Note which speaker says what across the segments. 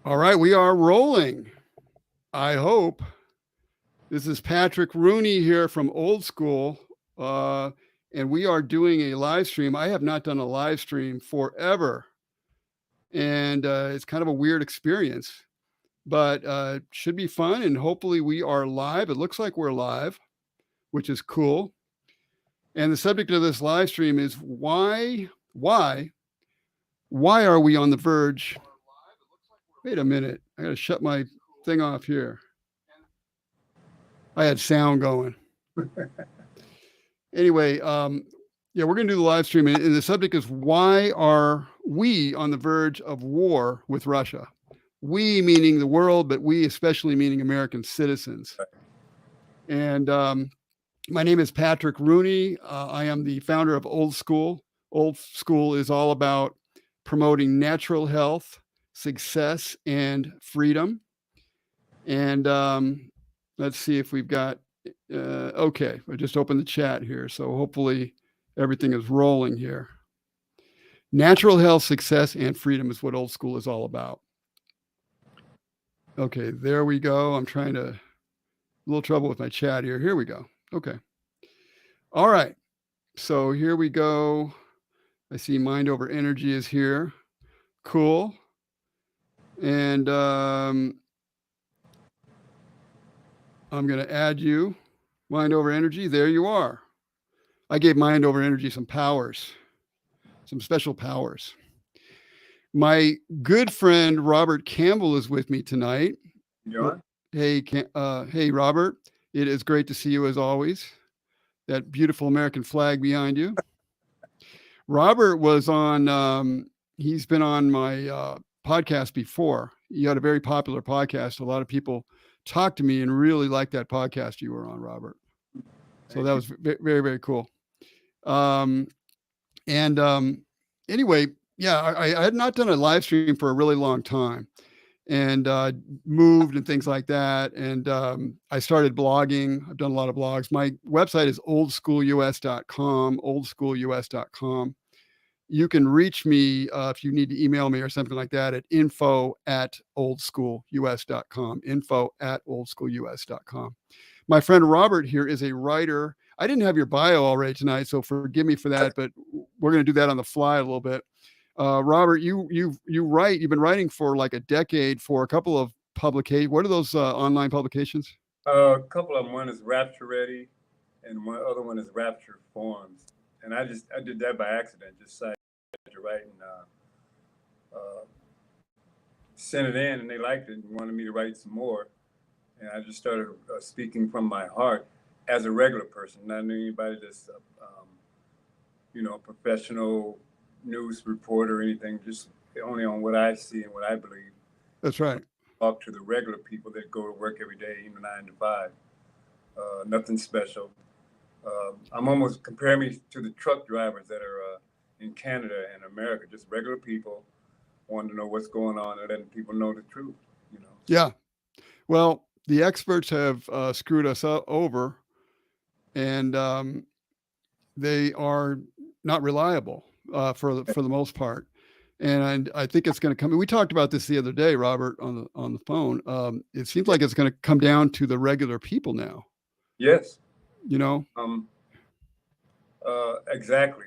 Speaker 1: All right, we are rolling. I hope. This is Patrick Rooney here from Old School, and we are doing a live stream. I have not done a live stream forever, and it's kind of a weird experience, but should be fun, and hopefully we are live. It looks like we're live, which is cool. And the subject of this live stream is why are we on the verge? Wait a minute, I got to shut my thing off here. I had sound going. Anyway, yeah, we're going to do the live stream, and the subject is why are we on the verge of war with Russia? We meaning the world, but we especially meaning American citizens. And my name is Patrick Rooney. I am the founder of Old School. Old School is all about promoting natural health, success, and freedom. And let's see if we've got, okay, I just opened the chat here. So hopefully everything is rolling here. Natural health, success, and freedom is what Old School is all about. Okay, there we go. I'm trying to, a little trouble with my chat here. Here we go. Okay. All right. So here we go. I see Mind Over Energy is here. Cool. And I'm going to add you. Mind Over Energy. There you are. I gave Mind Over Energy some powers, some special powers. My good friend Robert Campbell is with me tonight. Hey, hey, Robert. It is great to see you as always. That beautiful American flag behind you. Robert was on. He's been on my podcast before. You had a very popular podcast. A lot of people talked to me and really liked that podcast you were on, Robert. So that was very, very cool. Anyway, yeah, I had not done a live stream for a really long time, and moved and things like that. And I started blogging. I've done a lot of blogs. My website is oldschoolus.com, oldschoolus.com. You can reach me if you need to email me or something like that at info@oldschoolus.com, info@oldschoolus.com. My friend Robert here is a writer. I didn't have your bio already tonight, so forgive me for that, but we're going to do that on the fly a little bit. Robert, you write. You've been writing for like a decade for a couple of publications. What are those online publications?
Speaker 2: A couple of them. One is Rapture Ready, and one other one is Rapture Forms. And I did that by accident. Just started to write and sent it in, and they liked it and wanted me to write some more. And I just started speaking from my heart as a regular person, not anybody that's professional news reporter or anything, just only on what I see and what I believe.
Speaker 1: That's right.
Speaker 2: Talk to the regular people that go to work every day, 9 to 5. Nothing special. I'm almost comparing me to the truck drivers that are in Canada and America, just regular people wanting to know what's going on and letting people know the truth.
Speaker 1: Yeah. Well, the experts have screwed us over, and they are not reliable for the most part. And I think it's going to come. We talked about this the other day, Robert, on the phone. It seems like it's going to come down to the regular people now.
Speaker 2: Yes.
Speaker 1: Exactly.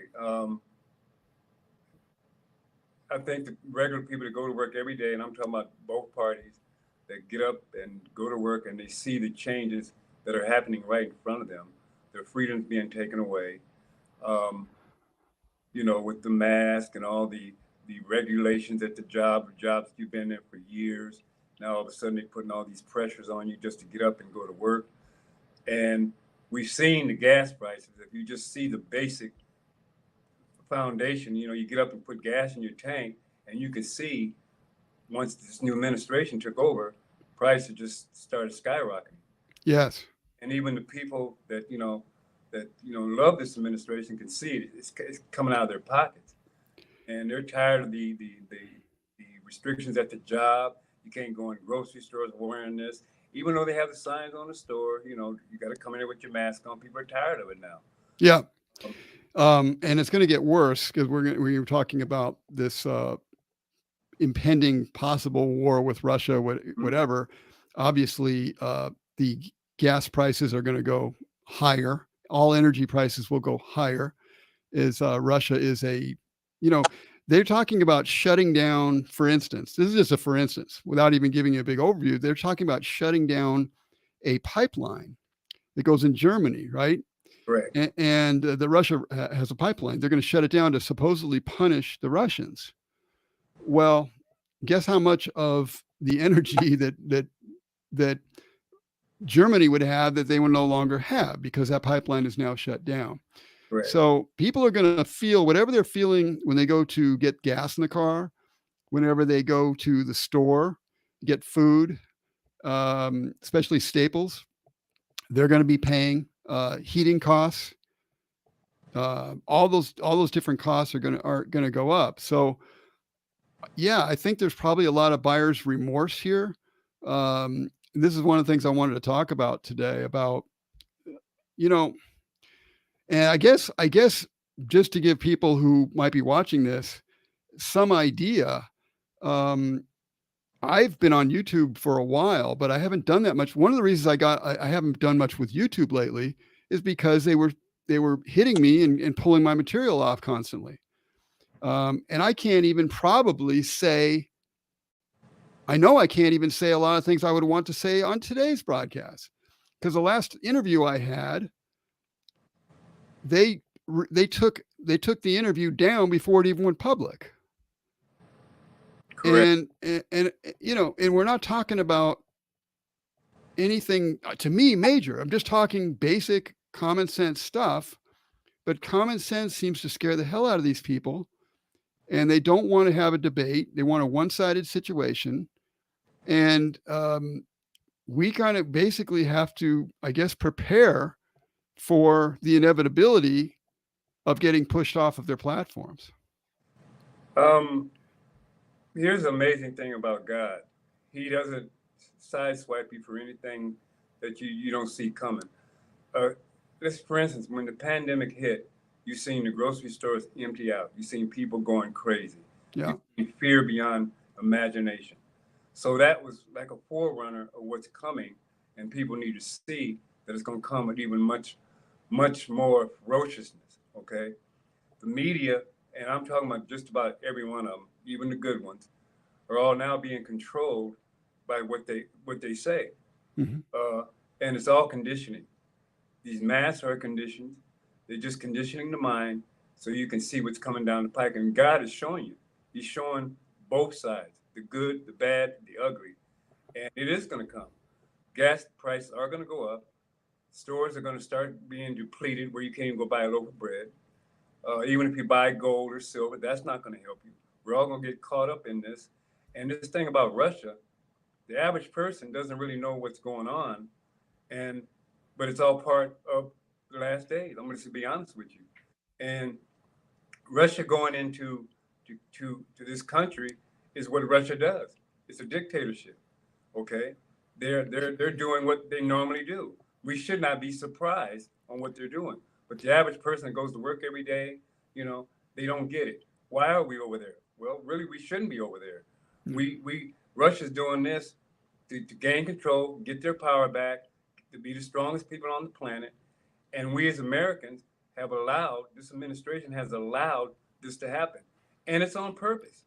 Speaker 2: I think the regular people that go to work every day, and I'm talking about both parties, that get up and go to work and they see the changes that are happening right in front of them. Their freedoms being taken away. With the mask and all the regulations at the jobs you've been there for years. Now all of a sudden they're putting all these pressures on you just to get up and go to work. And we've seen the gas prices. If you just see the basic foundation, you get up and put gas in your tank, and you can see once this new administration took over, prices just started skyrocketing.
Speaker 1: Yes.
Speaker 2: And even the people that love this administration can see it. It's coming out of their pockets, and they're tired of the restrictions at the job. You can't go in grocery stores wearing this, even though they have the signs on the store. You got to come in there with your mask on. People are tired of it now.
Speaker 1: Yeah. And it's going to get worse because we were talking about this impending possible war with Russia, whatever, obviously the gas prices are going to go higher. All energy prices will go higher. Russia is they're talking about shutting down, for instance, this is just a for instance, without even giving you a big overview, they're talking about shutting down a pipeline that goes in Germany, right?
Speaker 2: Correct.
Speaker 1: And the Russia has a pipeline. They're going to shut it down to supposedly punish the Russians. Well, guess how much of the energy that Germany would have that they will no longer have because that pipeline is now shut down.
Speaker 2: Correct.
Speaker 1: So people are going to feel whatever they're feeling when they go to get gas in the car, whenever they go to the store, get food, especially staples. They're going to be paying heating costs. All those different costs are going to go up. So yeah, I think there's probably a lot of buyer's remorse here. This is one of the things I wanted to talk about today about, and I guess just to give people who might be watching this some idea, I've been on YouTube for a while, but I haven't done that much. One of the reasons I haven't done much with YouTube lately is because they were hitting me and pulling my material off constantly. And I can't even probably say, I know I can't even say a lot of things I would want to say on today's broadcast, because the last interview I had, they took the interview down before it even went public. Correct. And we're not talking about anything to me major. I'm just talking basic common sense stuff, but common sense seems to scare the hell out of these people, and they don't want to have a debate. They want a one-sided situation. And we kind of basically have to, I guess, prepare for the inevitability of getting pushed off of their platforms.
Speaker 2: Here's the amazing thing about God. He doesn't sideswipe you for anything that you don't see coming. For instance, when the pandemic hit, you've seen the grocery stores empty out. You've seen people going crazy.
Speaker 1: Yeah.
Speaker 2: You've seen fear beyond imagination. So that was like a forerunner of what's coming, and people need to see that it's going to come with even much, much more ferociousness, okay? The media, and I'm talking about just about every one of them, even the good ones, are all now being controlled by what they say.
Speaker 1: Mm-hmm.
Speaker 2: And it's all conditioning. These masks are conditioned. They're just conditioning the mind so you can see what's coming down the pike. And God is showing you. He's showing both sides, the good, the bad, the ugly. And it is going to come. Gas prices are going to go up. Stores are going to start being depleted where you can't even go buy a loaf of bread. Even if you buy gold or silver, that's not going to help you. We're all going to get caught up in this. And this thing about Russia, the average person doesn't really know what's going on. But it's all part of the last days. I'm going to be honest with you. And Russia going into to this country is what Russia does. It's a dictatorship. Okay, they're doing what they normally do. We should not be surprised on what they're doing. But the average person that goes to work every day, they don't get it. Why are we over there? Well, really, we shouldn't be over there. Mm-hmm. Russia's doing this to gain control, get their power back, to be the strongest people on the planet. And we as Americans have allowed, this administration has allowed this to happen. And it's on purpose.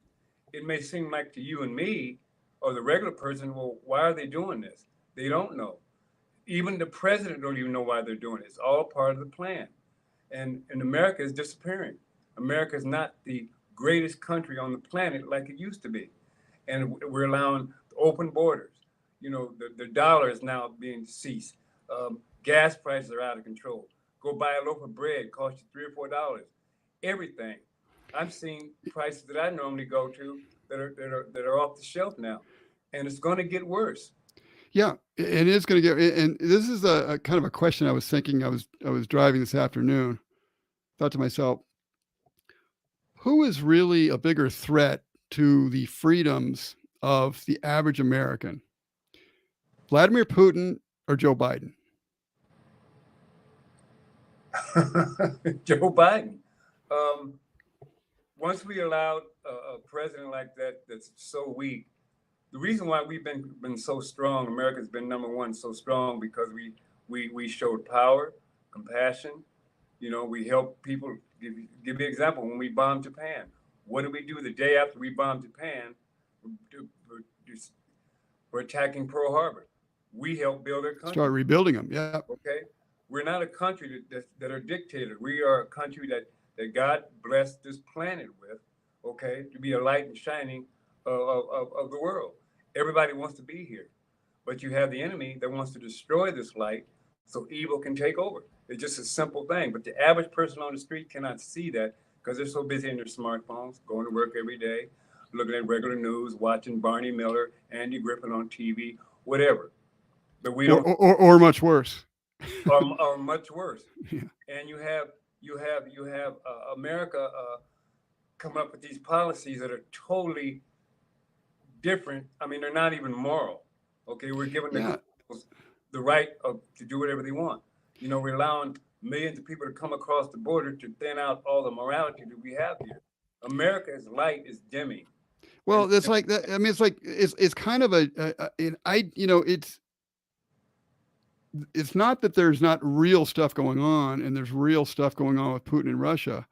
Speaker 2: It may seem like to you and me or the regular person, well, why are they doing this? They don't know. Even the president don't even know why they're doing it. It's all part of the plan. And America is disappearing. America is not the greatest country on the planet like it used to be. And we're allowing open borders. The dollar is now being ceased. Gas prices are out of control. Go buy a loaf of bread, cost you $3 or $4. Everything. I've seen prices that I normally go to that are off the shelf now, and it's going to get worse.
Speaker 1: Yeah, it is going to get. And this is a kind of a question I was thinking. I was driving this afternoon. Thought to myself, who is really a bigger threat to the freedoms of the average American? Vladimir Putin or Joe Biden?
Speaker 2: Joe Biden. once we allowed a president like that that's so weak, the reason why we've been so strong, America's been number one so strong, because we showed power, compassion. You know, we helped people. Give you an example. When we bombed Japan, what did we do the day after we bombed Japan? We're attacking Pearl Harbor. We helped build their country.
Speaker 1: Start rebuilding them. Yeah.
Speaker 2: Okay. We're not a country that are dictated. We are a country that God blessed this planet with, okay, to be a light and shining of the world. Everybody wants to be here, but you have the enemy that wants to destroy this light so evil can take over. It's just a simple thing, but the average person on the street cannot see that because they're so busy in their smartphones, going to work every day, looking at regular news, watching Barney Miller, Andy Griffin on TV, whatever. But we don't,
Speaker 1: or much worse,
Speaker 2: or much worse.
Speaker 1: Yeah.
Speaker 2: And you have America coming up with these policies that are totally different. I mean, they're not even moral. Okay, we're giving the right to do whatever they want. You know, we're allowing millions of people to come across the border to thin out all the morality that we have here. America's light is dimming.
Speaker 1: Well, it's like that. I mean, it's kind of it's not that there's not real stuff going on, and there's real stuff going on with Putin and Russia.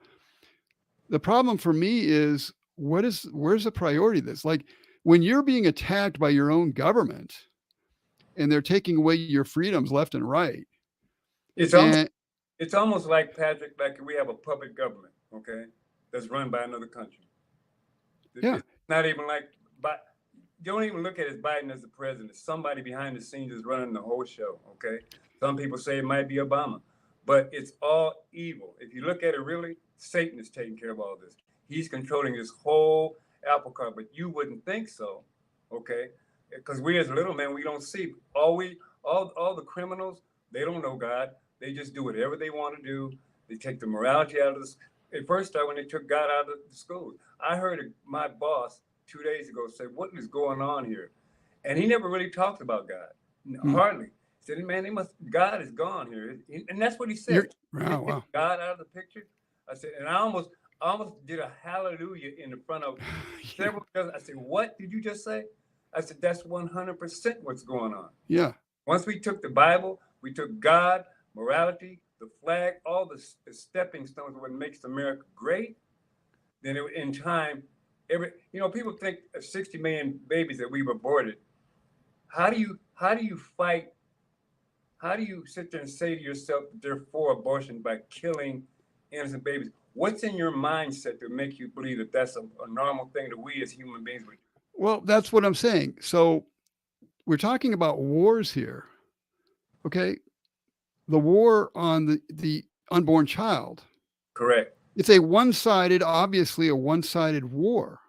Speaker 1: The problem for me is where's the priority of this? Like when you're being attacked by your own government and they're taking away your freedoms left and right.
Speaker 2: It's almost like, Patrick, like we have a puppet government, okay, that's run by another country.
Speaker 1: Yeah.
Speaker 2: It's not even like, but don't even look at Biden as the president. Somebody behind the scenes is running the whole show, okay? Some people say it might be Obama, but it's all evil. If you look at it really, Satan is taking care of all this. He's controlling this whole apple cart, but you wouldn't think so, okay? Because we as little men, we don't see. All the criminals, they don't know God. They just do whatever they want to do. They take the morality out of this. It first started when they took God out of the schools. I heard my boss 2 days ago say, "What is going on here?" And he never really talked about God, hardly. He said, "Man, God is gone here," and that's what he said.
Speaker 1: Wow.
Speaker 2: God out of the picture. I said, and I almost did a hallelujah in the front of several. I said, "What did you just say?" I said, "That's 100% what's going on."
Speaker 1: Yeah.
Speaker 2: Once we took the Bible, we took God, morality, the flag, all the stepping stones of what makes America great. Then in time, people think of 60 million babies that we've aborted. How do you fight? How do you sit there and say to yourself that they're for abortion by killing innocent babies? What's in your mindset to make you believe that that's a normal thing that we as human beings would do?
Speaker 1: Well, that's what I'm saying. So we're talking about wars here. Okay. The war on the unborn child.
Speaker 2: Correct.
Speaker 1: It's obviously a one-sided war.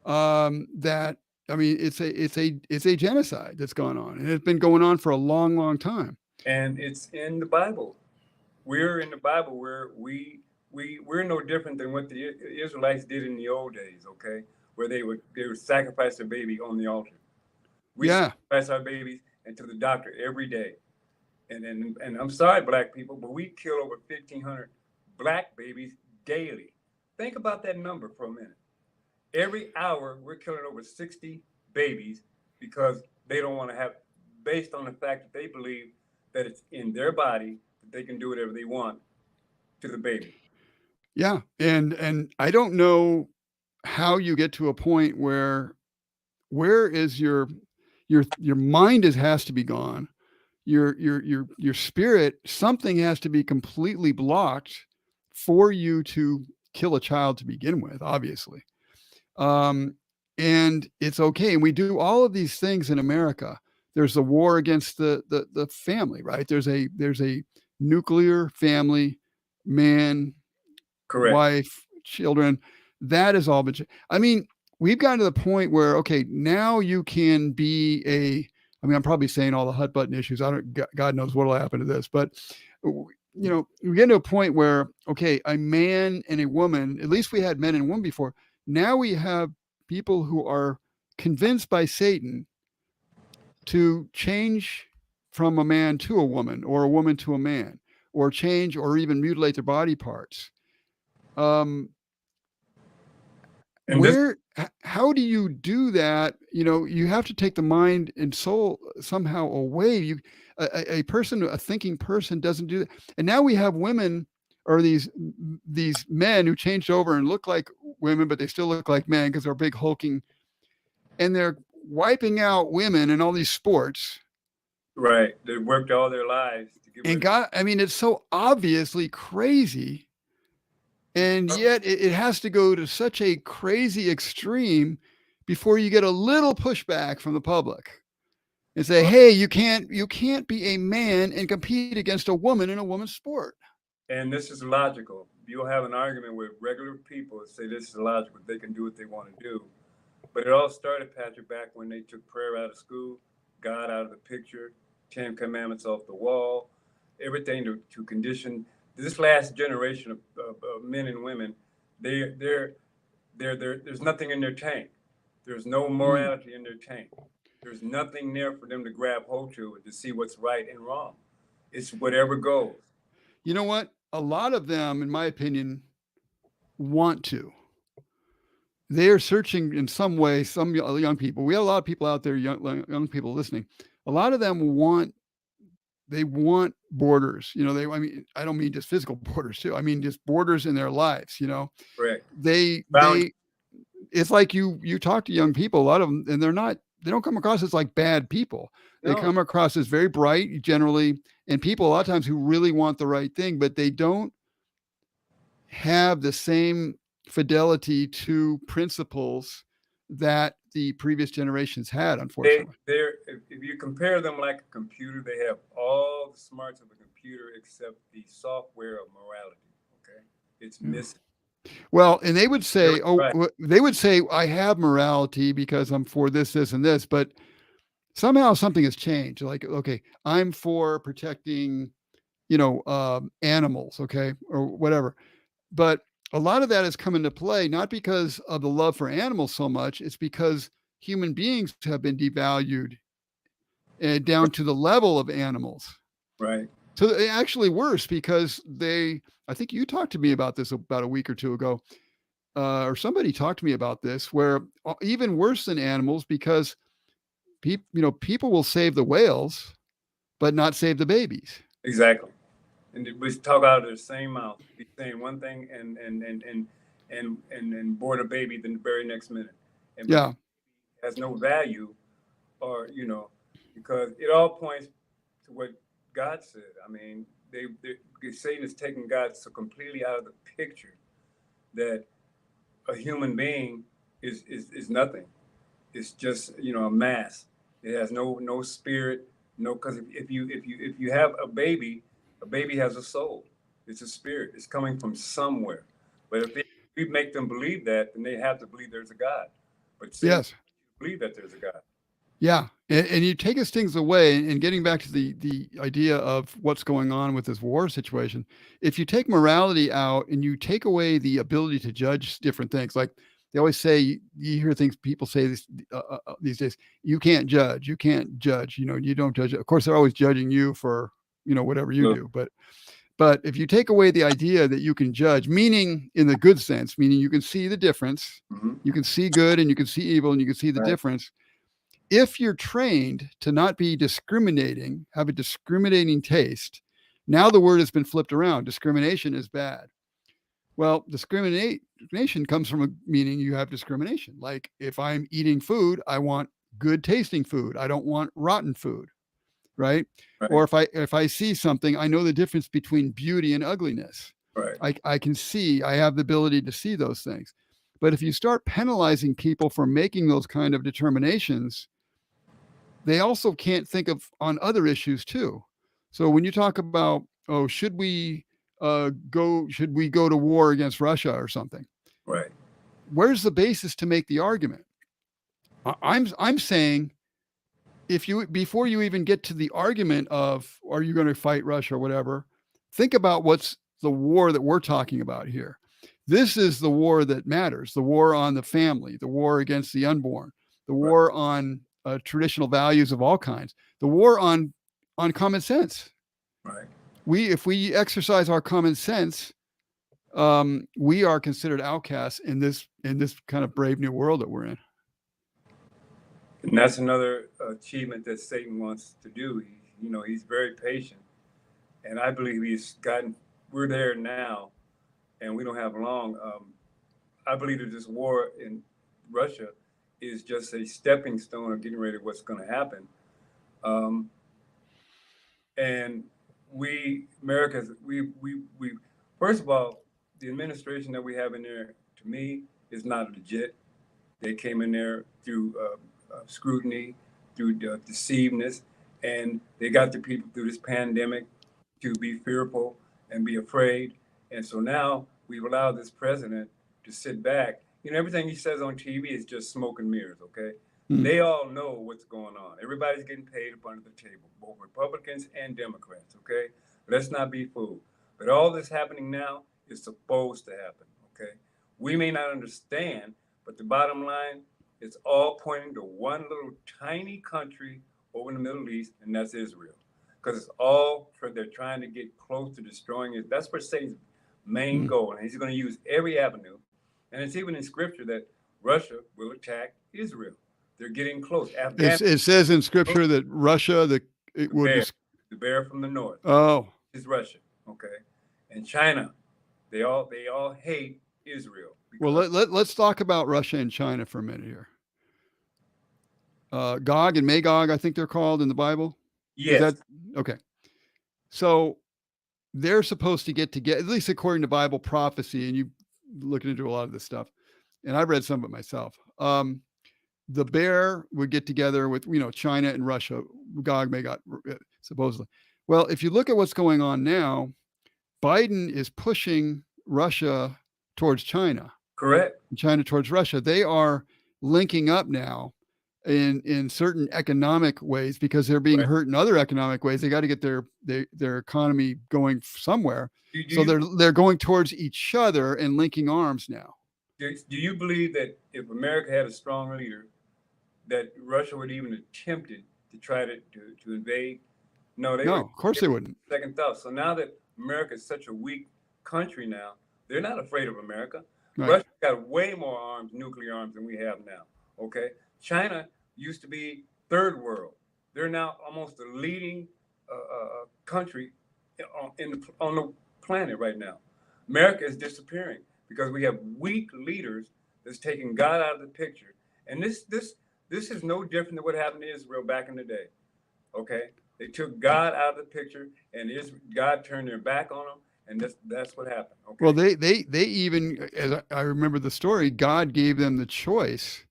Speaker 1: It's a genocide that's gone on, and it's been going on for a long, long time.
Speaker 2: And it's in the Bible. We're in the Bible where we're no different than what the Israelites did in the old days, okay? Where they would sacrifice their baby on the altar. We sacrifice our babies into the doctor every day. And I'm sorry, black people, but we kill over 1,500 black babies daily. Think about that number for a minute. Every hour, we're killing over 60 babies because they don't want to have, based on the fact that they believe that it's in their body, that they can do whatever they want to the baby.
Speaker 1: Yeah. And I don't know how you get to a point where is your mind has to be gone. Your spirit, something has to be completely blocked for you to kill a child to begin with, obviously. And it's okay. And we do all of these things in America. There's a war against the family, right? There's a nuclear family, man,
Speaker 2: correct,
Speaker 1: wife, children. That is all. I mean, we've gotten to the point where, okay, now you can be I'm probably saying all the hot button issues. God knows what'll happen to this, but we get to a point where, okay, a man and a woman, at least we had men and women before. Now we have people who are convinced by Satan to change from a man to a woman, or a woman to a man, or change or even mutilate their body parts.
Speaker 2: And this,
Speaker 1: how do you do that? You know, you have to take the mind and soul somehow away. A person, a thinking person doesn't do that. And now we have women or these men who changed over and look like women, but they still look like men because they're big hulking, and they're wiping out women in all these sports.
Speaker 2: right. They worked all their lives to get
Speaker 1: And I mean, it's so obviously crazy. And yet it has to go to such a crazy extreme before you get a little pushback from the public and say, hey, you can't be a man and compete against a woman in a woman's sport.
Speaker 2: And this is logical. You'll have an argument with regular people and say this is logical. They can do what they want to do. But it all started, Patrick, back when they took prayer out of school, God out of the picture, 10 Commandments off the wall, everything to condition this last generation of men and women. There's nothing in their tank. There's no morality in their tank. There's nothing there for them to grab hold to and to see what's right and wrong. It's whatever goes.
Speaker 1: You know what? A lot of them, in my opinion, want to. They are searching in some way, some young people. We have a lot of people out there, young people listening. A lot of them want borders. You know, I mean, I don't mean just physical borders too. I mean just borders in their lives, you know.
Speaker 2: Correct.
Speaker 1: It's like you talk to young people, a lot of them, and they don't come across as like bad people. They come across as very bright generally, and people a lot of times who really want the right thing, but they don't have the same fidelity to principles that the previous generations had, unfortunately.
Speaker 2: If you compare them like a computer, they have all the smarts of a computer except the software of morality. Okay, it's missing.
Speaker 1: Well, and they would say, I have morality because I'm for this, this, and this, but somehow something has changed. Like, okay, I'm for protecting, animals, okay, or whatever. But a lot of that has come into play, not because of the love for animals so much, it's because human beings have been devalued down to the level of animals.
Speaker 2: Right.
Speaker 1: So they actually worse because I think you talked to me about this about a week or two ago, or somebody talked to me about this, where even worse than animals, because people will save the whales, but not save the babies.
Speaker 2: Exactly. And we talk out of the same mouth. Be saying one thing and board a baby the very next minute. And
Speaker 1: yeah,
Speaker 2: has no value, or because it all points to what God said. I mean, Satan is taking God so completely out of the picture that a human being is nothing. It's just a mass. It has no spirit. No, because if you have a baby has a soul. It's a spirit. It's coming from somewhere. But if we make them believe that, then they have to believe there's a God. But
Speaker 1: yes,
Speaker 2: believe that there's a God.
Speaker 1: Yeah, and you take us things away, and getting back to the idea of what's going on with this war situation. If you take morality out and you take away the ability to judge different things, like they always say, you hear things people say this, these days, you can't judge, you don't judge. Of course, they're always judging you for whatever you do, but if you take away the idea that you can judge, meaning in the good sense, meaning you can see the difference, you can see good and you can see evil and you can see the difference. If you're trained to not be discriminating, have a discriminating taste, now the word has been flipped around. Discrimination is bad. Well, discrimination comes from a meaning you have discrimination. Like if I'm eating food, I want good tasting food. I don't want rotten food, right? Or if I see something, I know the difference between beauty and ugliness.
Speaker 2: Right.
Speaker 1: I can see, I have the ability to see those things. But if you start penalizing people for making those kind of determinations, they also can't think of on other issues too. So when you talk about, should we go to war against Russia or something?
Speaker 2: Right.
Speaker 1: Where's the basis to make the argument? I'm saying before you even get to the argument of, are you going to fight Russia or whatever, think about what's the war that we're talking about here. This is the war that matters, the war on the family, the war against the unborn, the war on traditional values of all kinds, the war on common sense.
Speaker 2: Right.
Speaker 1: If we exercise our common sense, we are considered outcasts in this kind of brave new world that we're in.
Speaker 2: And that's another achievement that Satan wants to do. He's very patient, and I believe we're there now, and we don't have long. I believe that this war in Russia is just a stepping stone of getting ready to what's going to happen. And Americans, first of all, the administration that we have in there, to me, is not legit. They came in there through scrutiny, through deceiveness, and they got the people through this pandemic to be fearful and be afraid. And so now we've allowed this president to sit back. Everything he says on TV is just smoke and mirrors, okay? They all know what's going on. Everybody's getting paid up under the table, both Republicans and Democrats, okay? Let's not be fooled. But all this happening now is supposed to happen, okay? We may not understand, but the bottom line, it's all pointing to one little tiny country over in the Middle East, and that's Israel. Because they're trying to get close to destroying it. That's where Satan's main goal, and he's going to use every avenue. And it's even in scripture that Russia will attack Israel. They're getting close.
Speaker 1: It says in scripture that Russia, the
Speaker 2: bear from the north.
Speaker 1: Oh,
Speaker 2: is Russia, okay? And China, they all hate Israel.
Speaker 1: Well, let's talk about Russia and China for a minute here. Gog and Magog, I think they're called in the Bible.
Speaker 2: Yes.
Speaker 1: Okay. So they're supposed to get together, at least according to Bible prophecy, and you looking into a lot of this stuff, and I've read some of it myself. The bear would get together with, China and Russia, Gog, Magog, supposedly. Well, if you look at what's going on now, Biden is pushing Russia towards China.
Speaker 2: Correct.
Speaker 1: China towards Russia. They are linking up now in certain economic ways because they're being hurt in other economic ways. They got to get their economy going somewhere. So they're going towards each other and linking arms now.
Speaker 2: Do you believe that if America had a strong leader, that Russia would even attempt it to try to invade? No,
Speaker 1: of course they wouldn't.
Speaker 2: Second thought. So now that America is such a weak country now, they're not afraid of America.
Speaker 1: Right.
Speaker 2: Russia's got way more arms, nuclear arms, than we have now. Okay, China used to be third world. They're now almost the leading country on the planet right now. America is disappearing because we have weak leaders that's taking God out of the picture. And this is no different than what happened to Israel back in the day. Okay, they took God out of the picture, and God turned their back on them. And that's what happened. Okay?
Speaker 1: Well, they even, as I remember the story, God gave them the choice.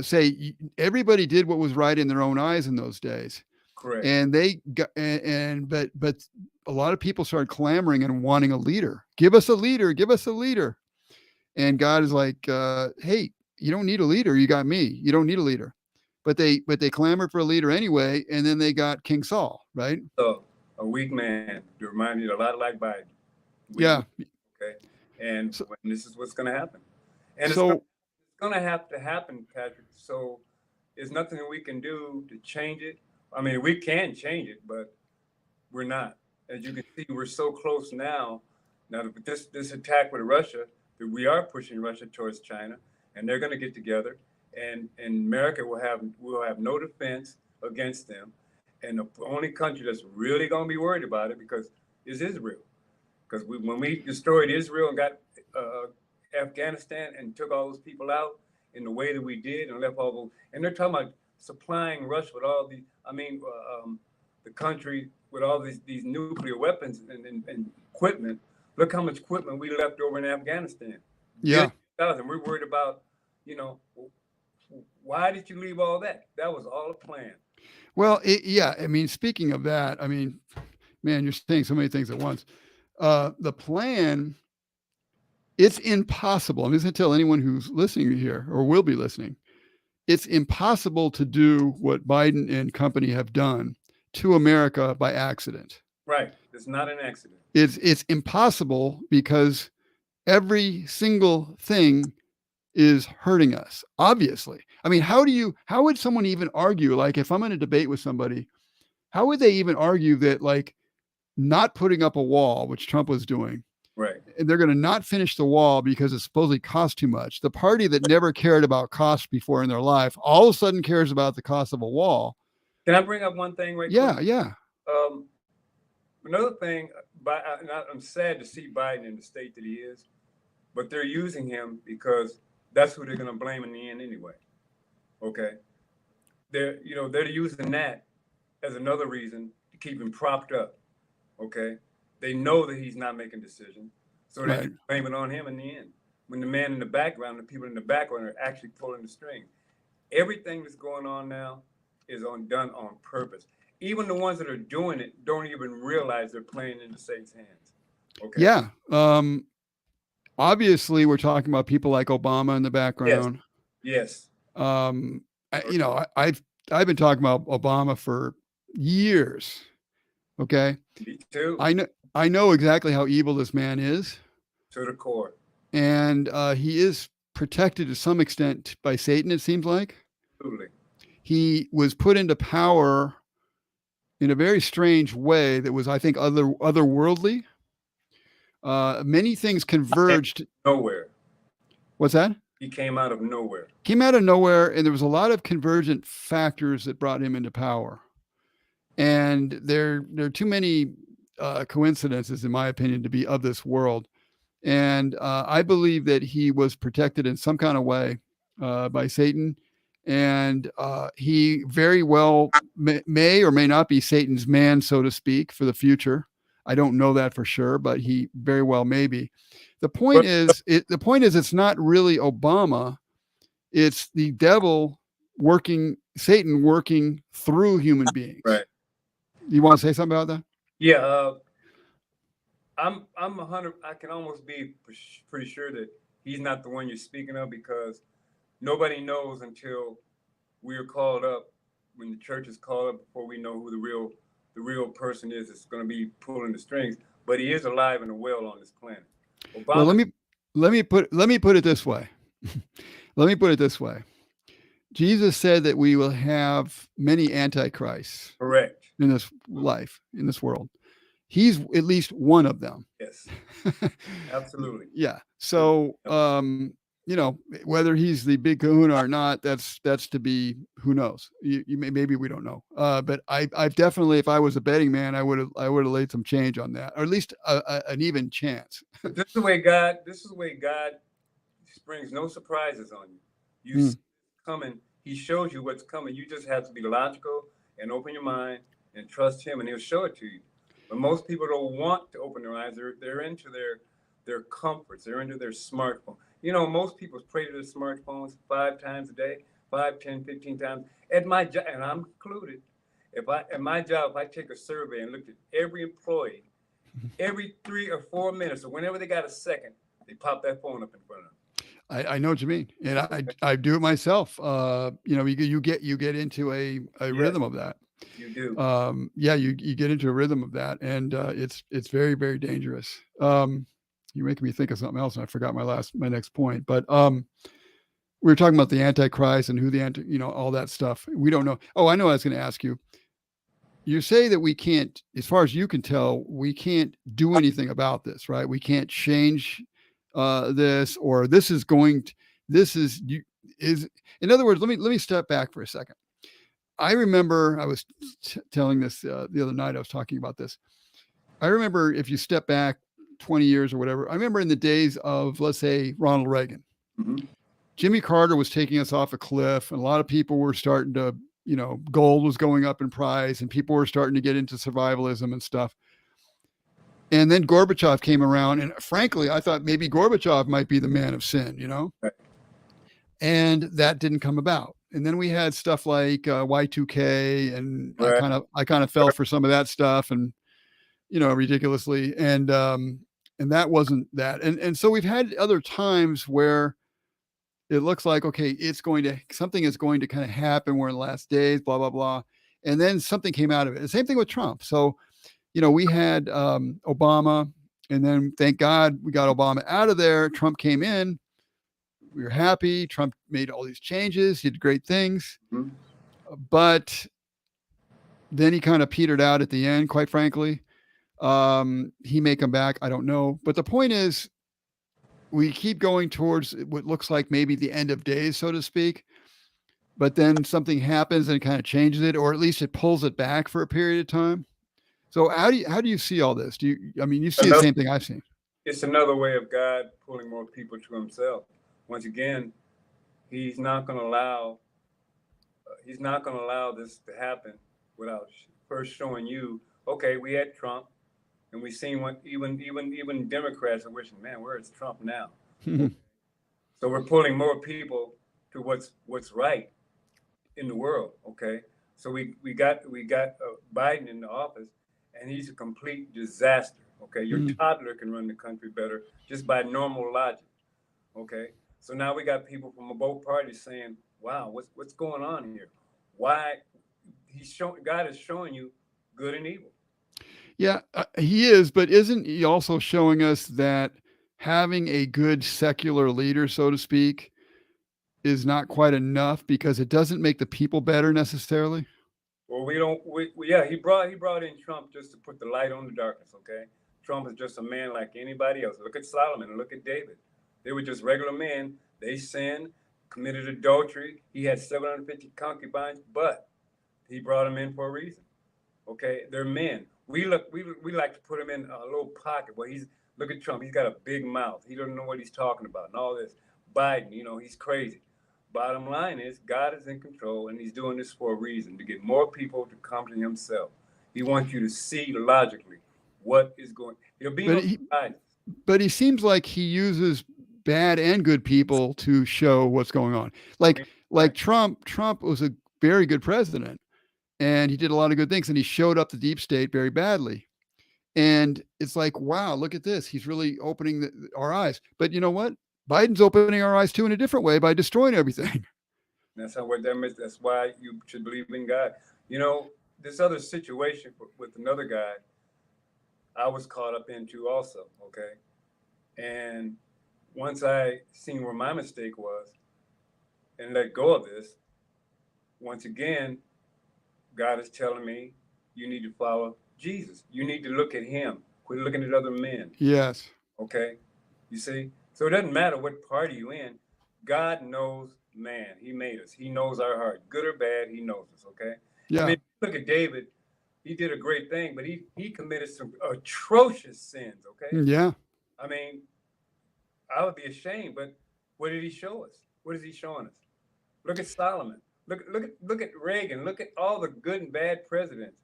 Speaker 1: Say everybody did what was right in their own eyes in those days.
Speaker 2: Correct.
Speaker 1: And but a lot of people started clamoring and wanting a leader. Give us a leader. Give us a leader. And God is like, hey, you don't need a leader. You got me. You don't need a leader. But they clamored for a leader anyway, and then they got King Saul, right?
Speaker 2: So a weak man to remind you a lot like Biden.
Speaker 1: Yeah.
Speaker 2: Okay. And this is what's going to happen. And
Speaker 1: so
Speaker 2: it's going to have to happen, Patrick. So there's nothing that we can do to change it. I mean, we can change it, but we're not. As you can see, we're so close now. Now, with this attack with Russia, that we are pushing Russia towards China, and they're going to get together, and America will have no defense against them. And the only country that's really going to be worried about it is Israel. Because when we destroyed Israel and got Afghanistan and took all those people out in the way that we did and left all those, and they're talking about supplying Russia with all the country with all these nuclear weapons and equipment. Look how much equipment we left over in Afghanistan.
Speaker 1: Yeah.
Speaker 2: And we're worried about, why did you leave all that? That was all a plan.
Speaker 1: Well, I mean, speaking of that, I mean, man, you're saying so many things at once. The plan, it's impossible. I'm just going to tell anyone who's listening here or will be listening, it's impossible to do what Biden and company have done to America by accident.
Speaker 2: Right. It's not an accident.
Speaker 1: It's impossible because every single thing is hurting us, obviously. I mean, how would someone even argue, like if I'm in a debate with somebody, how would they even argue that like not putting up a wall, which Trump was doing,
Speaker 2: right,
Speaker 1: they're going to not finish the wall because it supposedly costs too much. The party that never cared about cost before in their life all of a sudden cares about the cost of a wall.
Speaker 2: Can I bring up one thing right
Speaker 1: Yeah,
Speaker 2: quick?
Speaker 1: yeah.
Speaker 2: Another thing, I'm sad to see Biden in the state that he is, but they're using him because that's who they're going to blame in the end anyway. Okay, they're using that as another reason to keep him propped up. Okay, they know that he's not making decisions, so they just blame it on him in the end. When the man in the background, the people in the background are actually pulling the strings. Everything that's going on now is done on purpose. Even the ones that are doing it don't even realize they're playing into Satan's hands. Okay.
Speaker 1: Yeah. Obviously, we're talking about people like Obama in the background.
Speaker 2: Yes.
Speaker 1: I've been talking about Obama for years. Okay.
Speaker 2: Me too.
Speaker 1: I know exactly how evil this man is.
Speaker 2: To the core.
Speaker 1: And he is protected to some extent by Satan, it seems like.
Speaker 2: Absolutely.
Speaker 1: He was put into power in a very strange way that was, I think, otherworldly. Many things converged.
Speaker 2: Nowhere.
Speaker 1: What's that?
Speaker 2: He came out of nowhere.
Speaker 1: Came out of nowhere, and there was a lot of convergent factors that brought him into power. And there are too many coincidences, in my opinion, to be of this world. And I believe that he was protected in some kind of way by Satan. And he very well may or may not be Satan's man, so to speak, for the future. I don't know that for sure, but he very well may be. The point is, it's not really Obama. It's the devil Satan working through human beings.
Speaker 2: Right.
Speaker 1: You want to say something about that?
Speaker 2: Yeah. I'm 100. I can almost be pretty sure that he's not the one you're speaking of, because nobody knows until we're called up, when the church is called up, before we know who the real person is that's going to be pulling the strings. But he is alive and well on this planet. Obama,
Speaker 1: well, let me put it this way. Let me put it this way. Jesus said that we will have many antichrists.
Speaker 2: Correct.
Speaker 1: In this life, in this world. He's at least one of them.
Speaker 2: Yes. Absolutely.
Speaker 1: Yeah. So, whether he's the big kahuna or not, that's to be, who knows? Maybe we don't know. But I've definitely, if I was a betting man, I would have laid some change on that, or at least an even chance.
Speaker 2: This is the way God springs no surprises on you. You see what's coming. He shows you what's coming. You just have to be logical and open your mind and trust him, and he'll show it to you. But most people don't want to open their eyes. They're into their comforts. They're into their smartphone. Most people pray to their smartphones 5 times a day, 5, 10, 15 times. At my job, and I'm included, at my job, if I take a survey and looked at every employee, every 3 or 4 minutes, or whenever they got a second, they pop that phone up in front of them.
Speaker 1: I know what you mean, and I do it myself. You get into a rhythm of that.
Speaker 2: You do.
Speaker 1: You get into a rhythm of that, and it's very, very dangerous. You're making me think of something else, and I forgot my next point. But we were talking about the Antichrist and who all that stuff. We don't know. Oh, I know. I was going to ask you. You say that we can't, as far as you can tell, we can't do anything about this, right? We can't change this, or this is. In other words, let me step back for a second. I remember I was telling this the other night. I was talking about this. I remember, if you step back 20 years or whatever, I remember in the days of, let's say, Ronald Reagan, Jimmy Carter was taking us off a cliff, and a lot of people were starting to, gold was going up in price, and people were starting to get into survivalism and stuff. And then Gorbachev came around, and frankly, I thought maybe Gorbachev might be the man of sin,
Speaker 2: Right.
Speaker 1: And that didn't come about. And then we had stuff like Y2K, and
Speaker 2: right.
Speaker 1: I kind of fell for some of that stuff, and ridiculously, and that wasn't that. And so we've had other times where it looks like, okay, something is going to kind of happen. We're in the last days, blah blah blah, and then something came out of it. The same thing with Trump. So, we had Obama, and then thank God we got Obama out of there. Trump came in. We were happy. Trump made all these changes. He did great things. But then he kind of petered out at the end, quite frankly. He may come back. I don't know. But the point is, we keep going towards what looks like maybe the end of days, so to speak. But then something happens and it kind of changes it, or at least it pulls it back for a period of time. So how do you see all this? I mean, you see the same thing I've seen.
Speaker 2: It's another way of God pulling more people to himself. Once again, he's not going to allow this to happen without first showing you, okay, we had Trump, and we've seen what even Democrats are wishing, man, where is Trump now? So we're pulling more people to what's right in the world. Okay, so we got Biden in the office, and he's a complete disaster. Okay, your toddler can run the country better just by normal logic. Okay, so now we got people from both parties saying, wow, what's going on here? Why God is showing you good and evil.
Speaker 1: Yeah, he is, but isn't he also showing us that having a good secular leader, so to speak, is not quite enough because it doesn't make the people better necessarily?
Speaker 2: Well, he brought in Trump just to put the light on the darkness. Okay, Trump is just a man like anybody else. Look at Solomon, look at David. They were just regular men. They sinned, committed adultery. He had 750 concubines, but he brought them in for a reason. Okay, they're men. We like to put him in a little pocket where look at Trump. He's got a big mouth. He doesn't know what he's talking about and all this. Biden, he's crazy. Bottom line is God is in control, and he's doing this for a reason, to get more people to come to himself. He wants you to see logically what is going.
Speaker 1: But he seems like he uses bad and good people to show what's going on. Like Trump was a very good president, and he did a lot of good things, and he showed up the deep state very badly. And it's like, wow, look at this. He's really opening our eyes. But you know what? Biden's opening our eyes too in a different way by destroying everything.
Speaker 2: That's why you should believe in God. This other situation with another guy, I was caught up into also. Okay, and once I seen where my mistake was and let go of this, once again, God is telling me you need to follow Jesus. You need to look at him. Quit looking at other men.
Speaker 1: Yes.
Speaker 2: Okay. You see? So it doesn't matter what party you're in. God knows man. He made us. He knows our heart. Good or bad, he knows us. Okay.
Speaker 1: Yeah.
Speaker 2: I mean, look at David. He did a great thing, but he committed some atrocious sins. Okay.
Speaker 1: Yeah.
Speaker 2: I mean, I would be ashamed, but what did he show us? What is he showing us? Look at Solomon. Look at Reagan. Look at all the good and bad presidents.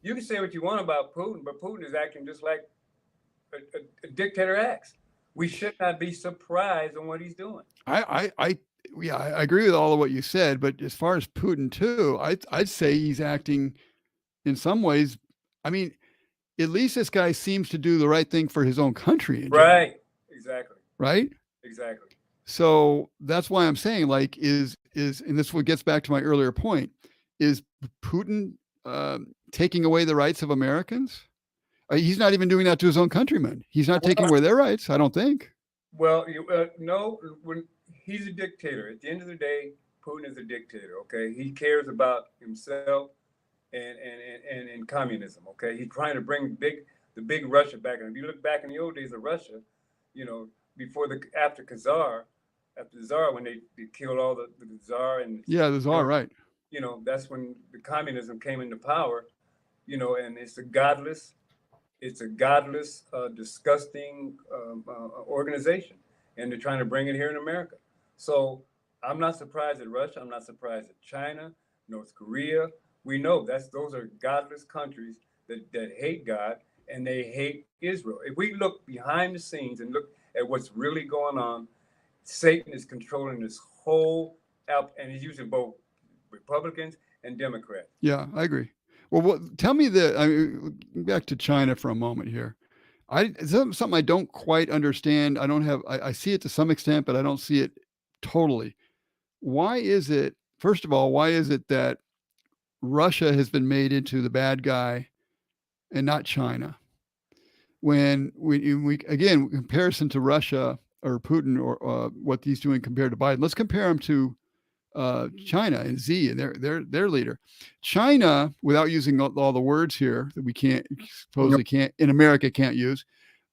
Speaker 2: You can say what you want about Putin, but Putin is acting just like a dictator acts. We should not be surprised on what he's doing.
Speaker 1: I agree with all of what you said, but as far as Putin too, I'd say he's acting in some ways. I mean, at least this guy seems to do the right thing for his own country.
Speaker 2: Right. Exactly.
Speaker 1: Right.
Speaker 2: Exactly.
Speaker 1: So that's why I'm saying, like, and this what gets back to my earlier point, is Putin taking away the rights of Americans? He's not even doing that to his own countrymen. He's not taking away their rights, I don't think.
Speaker 2: Well, no, when he's a dictator. At the end of the day, Putin is a dictator. Okay, he cares about himself and communism. Okay, he's trying to bring the big Russia back. And if you look back in the old days of Russia, before after the Tsar, when they killed all the Tsar and
Speaker 1: the Tsar, right?
Speaker 2: That's when the communism came into power. And it's a godless, disgusting organization, and they're trying to bring it here in America. So I'm not surprised at Russia. I'm not surprised at China, North Korea. We know those are godless countries that hate God, and they hate Israel. If we look behind the scenes and look at what's really going on, Satan is controlling this whole and he's using both Republicans and Democrats.
Speaker 1: Yeah, I agree. Well, tell me back to China for a moment here. It's something I don't quite understand. I see it to some extent, but I don't see it totally. Why is it, first of all, that Russia has been made into the bad guy and not China? When we again, comparison to Russia or Putin or what he's doing compared to Biden, let's compare him to China and Xi and their leader. China, without using all the words here that we can't supposedly can't in America can't use,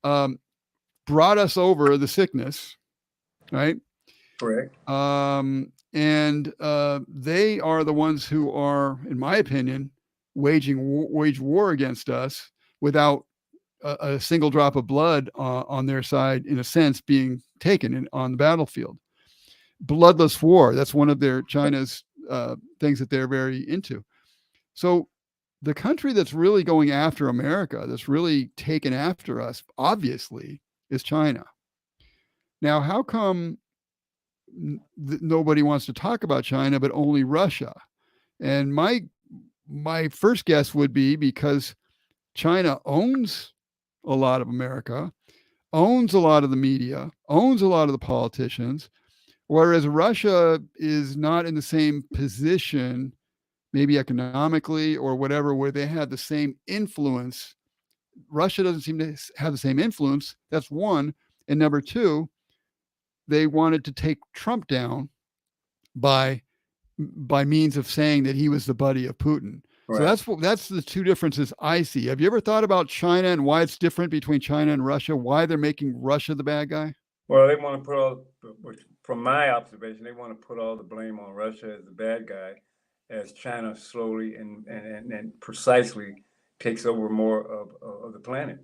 Speaker 1: brought us over the sickness, right?
Speaker 2: Correct.
Speaker 1: And they are the ones who are, in my opinion, wage war against us without a single drop of blood on their side, in a sense, being taken on the battlefield. Bloodless war. That's one of their China's things that they're very into. So the country that's really going after America, that's really taken after us, obviously, is China. Now, how come nobody wants to talk about China, but only Russia? And my first guess would be because China owns a lot of America, owns a lot of the media, owns a lot of the politicians, whereas Russia is not in the same position, maybe economically or whatever, where they have the same influence. Russia doesn't seem to have the same influence. That's one. And number two, they wanted to take Trump down by means of saying that he was the buddy of Putin. Right. So that's the two differences I see. Have you ever thought about China and why it's different between China and Russia? Why they're making Russia the bad guy?
Speaker 2: Well, they want to put all, from my observation, they want to put all the blame on Russia as the bad guy, as China slowly and precisely takes over more of the planet.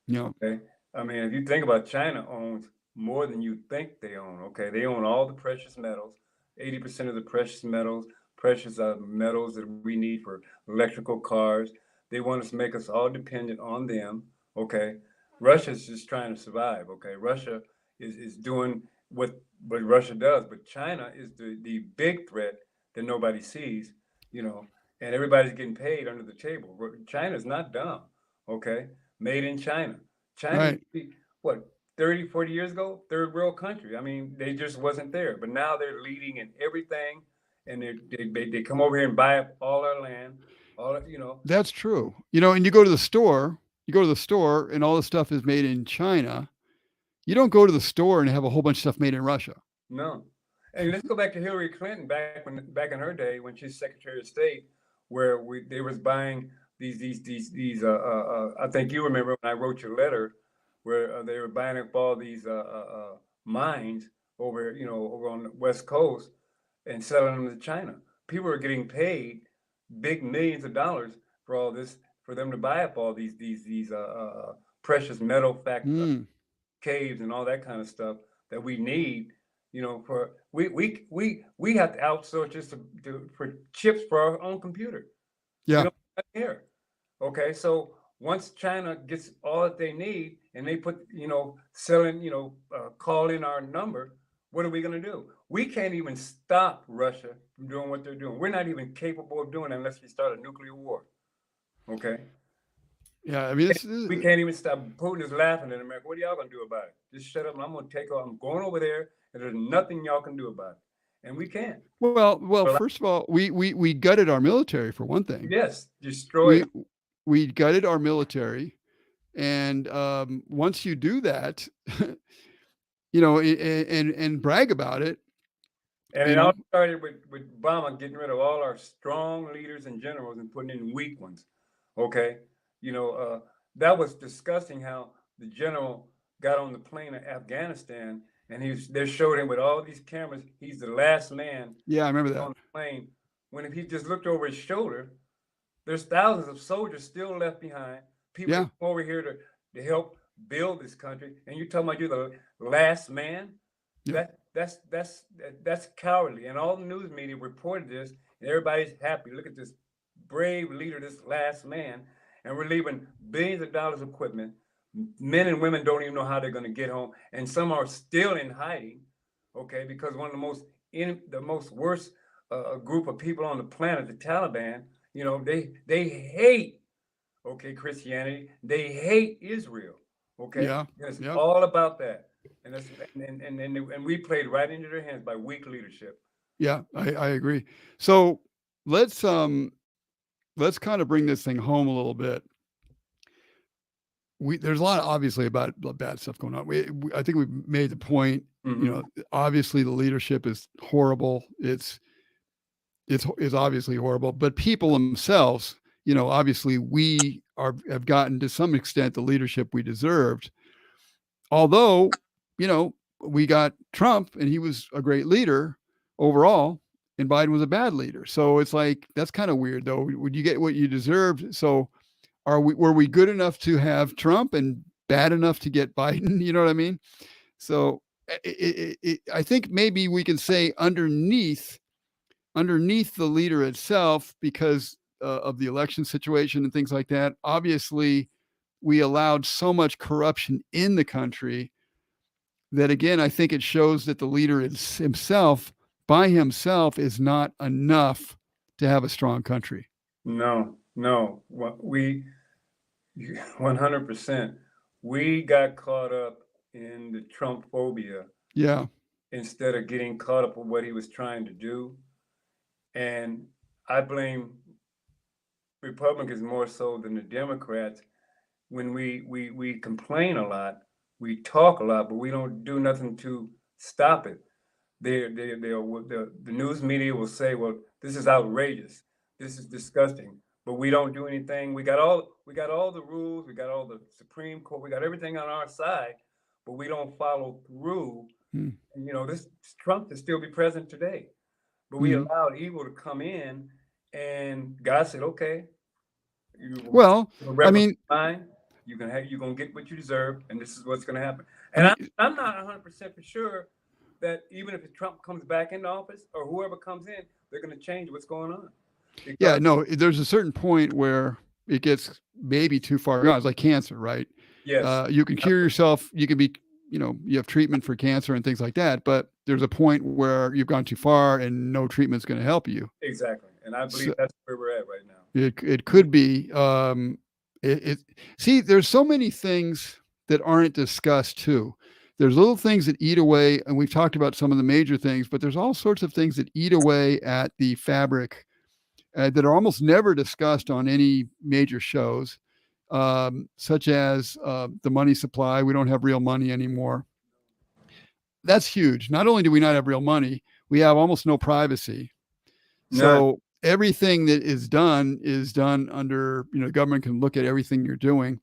Speaker 1: Yeah.
Speaker 2: Okay. I mean, if you think about, China owns more than you think they own. Okay. They own all the precious metals, 80% of the precious metals that we need for electrical cars. They want to make us all dependent on them. Okay. Russia's just trying to survive. Okay. Russia is doing what Russia does, but China is the big threat that nobody sees, and everybody's getting paid under the table. China's not dumb. Okay. Made in China. China, right. What, 30, 40 years ago, third world country. I mean, they just wasn't there, but now they're leading in everything, and they come over here and buy up all our land,
Speaker 1: That's true. And you go to the store, and all the stuff is made in China. You don't go to the store and have a whole bunch of stuff made in Russia.
Speaker 2: No. And let's go back to Hillary Clinton back in her day when she's Secretary of State, where they was buying these I think you remember when I wrote your letter, where they were buying up all these mines over on the West Coast and selling them to China. People were getting paid big millions of dollars for all this, for them to buy up all these precious metal caves and all that kind of stuff that we need. For we have to outsource just for chips for our own computer.
Speaker 1: Yeah.
Speaker 2: Here. Okay, so once China gets all that they need and they put, selling, call in our number, what are we going to do? We can't even stop Russia from doing what they're doing. We're not even capable of doing it unless we start a nuclear war. Okay.
Speaker 1: Yeah, I mean,
Speaker 2: we can't even stop. Putin is laughing at America. What are y'all going to do about it? Just shut up and I'm going to take off. I'm going over there and there's nothing y'all can do about it. And we can't.
Speaker 1: Well, first of all, we gutted our military, for one thing.
Speaker 2: Yes, destroyed.
Speaker 1: We gutted our military, and once you do that, and brag about it.
Speaker 2: And it all started with Obama getting rid of all our strong leaders and generals and putting in weak ones. Okay, that was disgusting how the general got on the plane to Afghanistan. And they showed him with all these cameras. He's the last man.
Speaker 1: Yeah, I remember that.
Speaker 2: On the plane. When if he just looked over his shoulder, there's thousands of soldiers still left behind. People come over here to help build this country, and you're talking about you're the last man. Yeah. That's cowardly. And all the news media reported this, and everybody's happy. Look at this brave leader, this last man, and we're leaving billions of dollars of equipment. Men and women don't even know how they're going to get home, and some are still in hiding. Okay, because one of the most worst group of people on the planet, the Taliban, they hate Christianity. They hate Israel. Okay, it's all about that, and we played right into their hands by weak leadership.
Speaker 1: Yeah, I agree. So let's kind of bring this thing home a little bit. there's a lot obviously about bad stuff going on. I think we've made the point. Obviously the leadership is horrible. It's obviously horrible, but people themselves, obviously we have gotten to some extent the leadership we deserved. Although, we got Trump and he was a great leader overall, and Biden was a bad leader. So it's like, that's kind of weird though. Would you get what you deserved? So were we good enough to have Trump and bad enough to get Biden? You know what I mean? So I think maybe we can say underneath the leader itself, because of the election situation and things like that, obviously we allowed so much corruption in the country that, again, I think it shows that the leader himself, by himself, is not enough to have a strong country.
Speaker 2: No. We 100%. We got caught up in the Trump phobia.
Speaker 1: Yeah.
Speaker 2: Instead of getting caught up with what he was trying to do. And I blame Republicans more so than the Democrats. When we complain a lot, we talk a lot, but we don't do nothing to stop it. The news media will say, well, this is outrageous. This is disgusting. But we don't do anything. We got all the rules, we got all the Supreme Court, we got everything on our side, but we don't follow through. And, this Trump can still be president today, but we allowed evil to come in, and God said, okay, you're gonna get what you deserve, and this is what's gonna happen. And I'm not 100% for sure that even if Trump comes back into office or whoever comes in, they're gonna change what's going on.
Speaker 1: Yeah, no, there's a certain point where it gets maybe too far gone. It's like cancer, right?
Speaker 2: Yes.
Speaker 1: You can cure yourself. You can be, you have treatment for cancer and things like that, but there's a point where you've gone too far and no treatment's going to help you.
Speaker 2: Exactly. And I believe that's where we're at right now.
Speaker 1: It could be. See, there's so many things that aren't discussed too. There's little things that eat away, and we've talked about some of the major things, but there's all sorts of things that eat away at the fabric that are almost never discussed on any major shows, such as the money supply. We don't have real money anymore. That's huge. Not only do we not have real money, we have almost no privacy. So everything that is done under, government can look at everything you're doing.